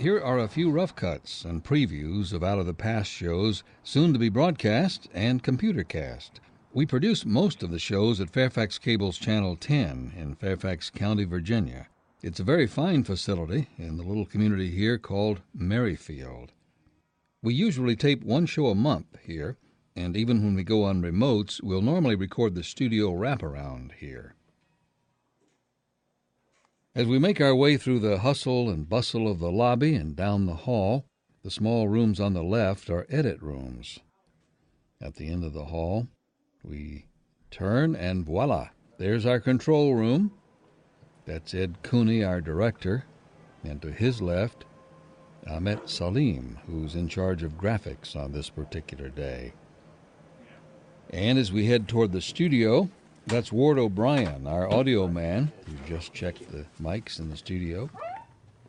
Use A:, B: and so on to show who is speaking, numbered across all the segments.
A: Here are a few rough cuts and previews of Out of the Past shows soon to be broadcast and computer cast. We produce most of the shows at Fairfax Cable's Channel 10 in Fairfax County, Virginia. It's a very fine facility in the little community here called Merrifield. We usually tape one show a month here, and even when we go on remotes, we'll normally record the studio wraparound here. As we make our way through the hustle and bustle of the lobby and down the hall, the small rooms on the left are edit rooms. At the end of the hall, we turn and voila, there's our control room. That's Ed Cooney, our director, and to his left, Ahmet Salim, who's in charge of graphics on this particular day. And as we head toward the studio, that's Ward O'Brien, our audio man, who just checked the mics in the studio.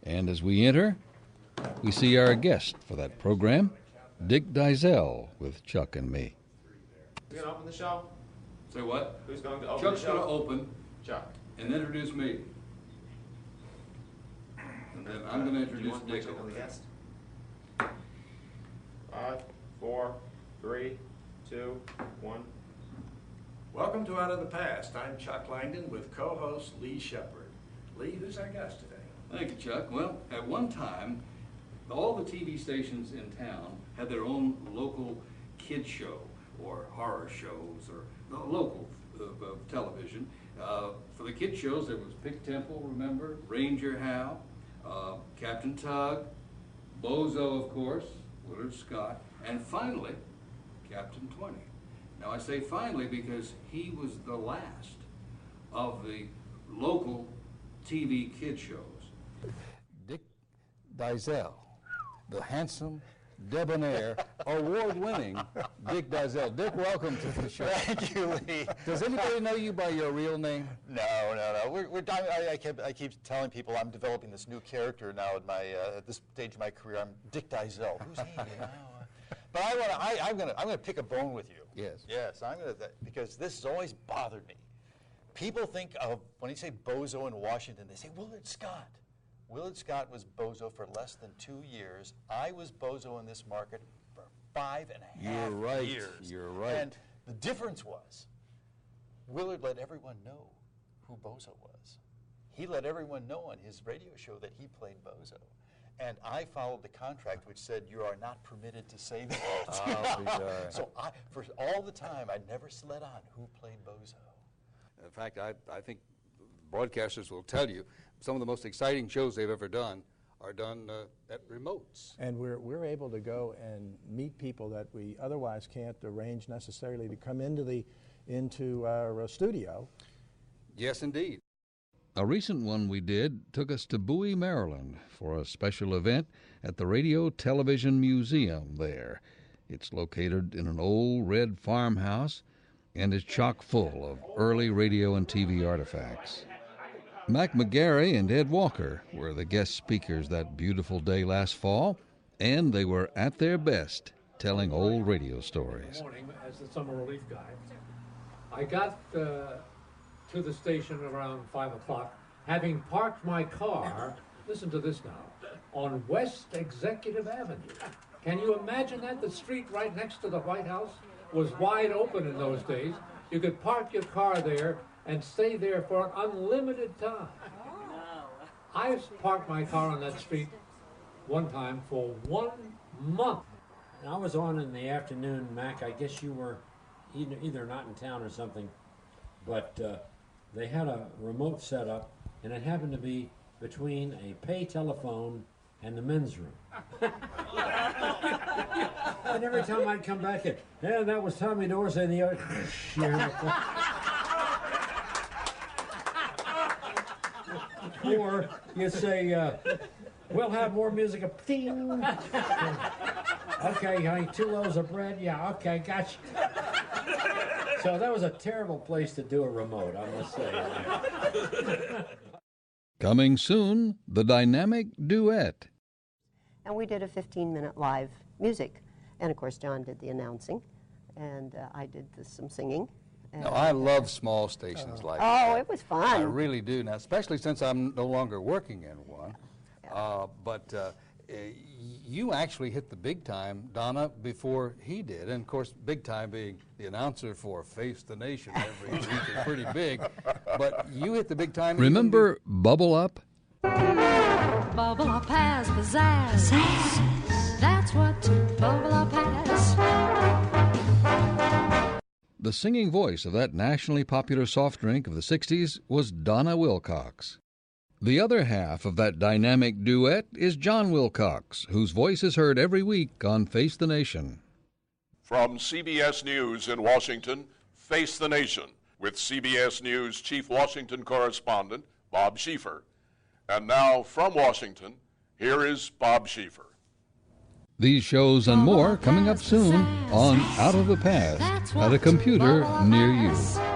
A: And as we enter, we see our guest for that program, Dick Dysel, with Chuck and me.
B: Who's going to open the show?
A: Say what?
B: Who's going to open
A: Chuck's
B: the show?
A: going to open.
B: Chuck.
A: And introduce me. And then I'm going to introduce Dick.
B: On the guest? 5, 4, 3, 2, 1.
C: Welcome to Out of the Past. I'm Chuck Langdon with co-host Lee Shepard. Lee, who's our guest today?
A: Thank you, Chuck. Well, at one time, all the TV stations in town had their own local kid show or horror shows or local television. For the kid shows, there was Big Temple, remember? Ranger Hal, Captain Tug, Bozo, of course, Willard Scott, and finally, Captain 20. Now I say finally because he was the last of the local TV kid shows. Dick Dysel, the handsome, debonair, award-winning Dick Dysel. Dick, welcome to the show.
D: Thank you, Lee.
A: Does anybody know you by your real name?
D: No. I keep telling people I'm developing this new character now at this stage of my career. I'm Dick Dysel. Who's he? You know? But I'm gonna pick a bone with you.
A: Yes.
D: Yes, because this has always bothered me. People think of, when you say bozo in Washington, they say Willard Scott. Willard Scott was bozo for less than 2 years. I was bozo in this market for 5.5 years.
A: You're right.
D: And the difference was, Willard let everyone know who bozo was. He let everyone know on his radio show that he played bozo. And I followed the contract which said you are not permitted to say that. So for all the time, I never let on who played bozo.
A: In fact, I think broadcasters will tell you some of the most exciting shows they've ever done are done at remotes.
E: And we're able to go and meet people that we otherwise can't arrange necessarily to come into our studio.
A: Yes, indeed. A recent one we did took us to Bowie, Maryland for a special event at the Radio Television Museum there. It's located in an old red farmhouse and is chock full of early radio and TV artifacts. Mac McGarry and Ed Walker were the guest speakers that beautiful day last fall, and they were at their best telling old radio stories.
F: Good morning, as the summer relief guy. I got to the station around 5 o'clock, having parked my car, listen to this now, on West Executive Avenue. Can you imagine that? The street right next to the White House was wide open in those days. You could park your car there and stay there for an unlimited time. I parked my car on that street one time for 1 month.
G: And I was on in the afternoon, Mac. I guess you were either not in town or something, but they had a remote set up, and it happened to be between a pay telephone and the men's room. And every time I'd come back in, yeah, that was Tommy Dorsey and the other. Or you say, we'll have more music. Ding. Okay, honey, 2 loaves of bread. Yeah, okay, gotcha. So that was a terrible place to do a remote, I must say.
A: Coming soon, the dynamic duet.
H: And we did a 15-minute live music. And, of course, John did the announcing, and I did some singing.
A: Now, I love small stations like that.
H: Oh, it was fun. I
A: really do now, especially since I'm no longer working in one. you actually hit the big time, Donna, before he did. And of course, big time being the announcer for Face the Nation every week is pretty big. But you hit the big time.
I: Remember Bubble Up?
J: Bubble Up has pizzazz. That's what Bubble Up has.
I: The singing voice of that nationally popular soft drink of the 60s was Donna Wilcox. The other half of that dynamic duet is John Wilcox, whose voice is heard every week on Face the Nation.
K: From CBS News in Washington, Face the Nation, with CBS News Chief Washington Correspondent Bob Schieffer. And now, from Washington, here is Bob Schieffer.
I: These shows and more coming up soon on Out of the Past at a computer near you.